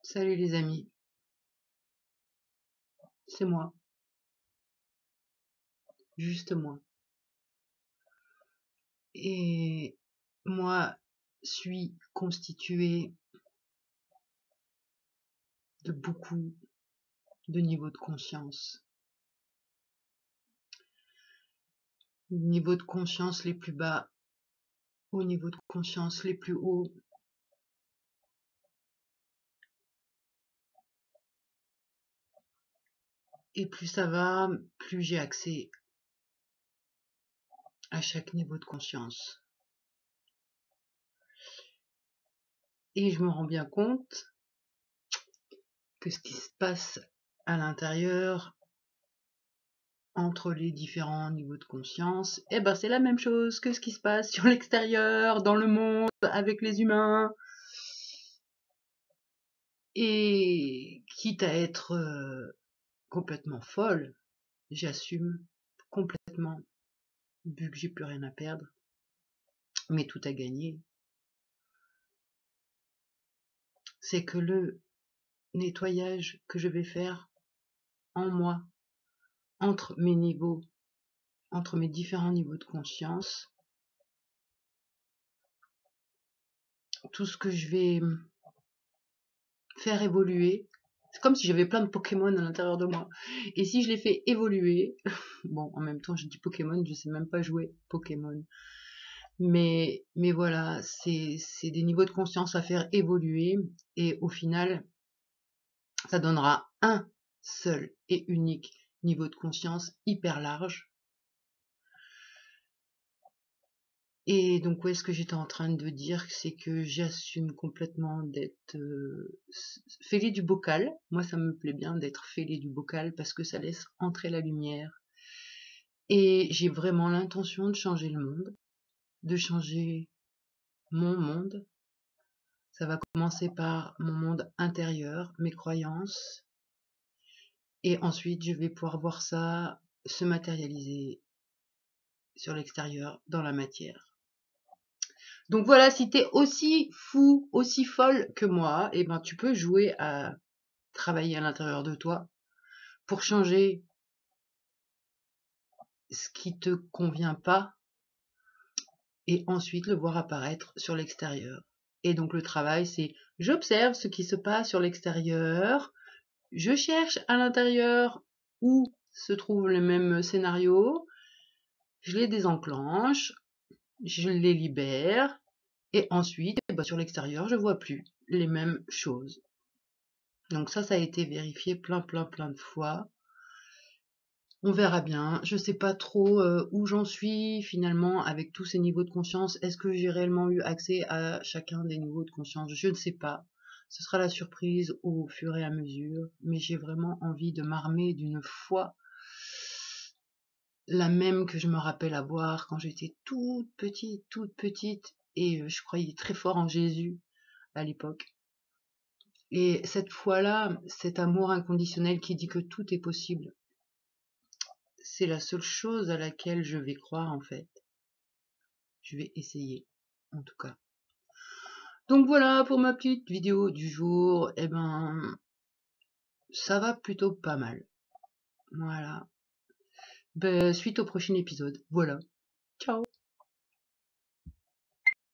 Salut les amis, c'est moi, juste moi. Et moi suis constituée de beaucoup de niveaux de conscience. Niveaux de conscience les plus bas aux niveaux de conscience les plus hauts. Et plus ça va, plus j'ai accès à chaque niveau de conscience. Et je me rends bien compte que ce qui se passe à l'intérieur, entre les différents niveaux de conscience, eh ben c'est la même chose que ce qui se passe sur l'extérieur, dans le monde, avec les humains. Et quitte à être complètement folle, j'assume complètement, vu que j'ai plus rien à perdre, mais tout à gagner. C'est que le nettoyage que je vais faire en moi, entre mes niveaux, entre mes différents niveaux de conscience, tout ce que je vais faire évoluer, c'est comme si j'avais plein de Pokémon à l'intérieur de moi. Et si je les fais évoluer, bon, en même temps, je dis Pokémon, je sais même pas jouer Pokémon. Mais voilà, c'est des niveaux de conscience à faire évoluer. Et au final, ça donnera un seul et unique niveau de conscience hyper large. Et donc, ouais, ce que j'étais en train de dire, c'est que j'assume complètement d'être fêlée du bocal. Moi, ça me plaît bien d'être fêlée du bocal parce que ça laisse entrer la lumière. Et j'ai vraiment l'intention de changer le monde, de changer mon monde. Ça va commencer par mon monde intérieur, mes croyances. Et ensuite, je vais pouvoir voir ça se matérialiser sur l'extérieur, dans la matière. Donc voilà, si t'es aussi fou, aussi folle que moi, eh ben tu peux jouer à travailler à l'intérieur de toi pour changer ce qui te convient pas et ensuite le voir apparaître sur l'extérieur. Et donc le travail, c'est j'observe ce qui se passe sur l'extérieur, je cherche à l'intérieur où se trouve le même scénario, je les désenclenche, je les libère, et ensuite, sur l'extérieur, je vois plus les mêmes choses. Donc ça a été vérifié plein de fois. On verra bien. Je sais pas trop où j'en suis finalement avec tous ces niveaux de conscience. Est-ce que j'ai réellement eu accès à chacun des niveaux de conscience? Je ne sais pas. Ce sera la surprise au fur et à mesure. Mais j'ai vraiment envie de m'armer d'une foi, la même que je me rappelle avoir quand j'étais toute petite. Et je croyais très fort en Jésus à l'époque. Et cette foi-là, cet amour inconditionnel qui dit que tout est possible, c'est la seule chose à laquelle je vais croire en fait. Je vais essayer, en tout cas. Donc voilà pour ma petite vidéo du jour. Eh ben, ça va plutôt pas mal. Voilà. Ben, suite au prochain épisode. Voilà. Ciao.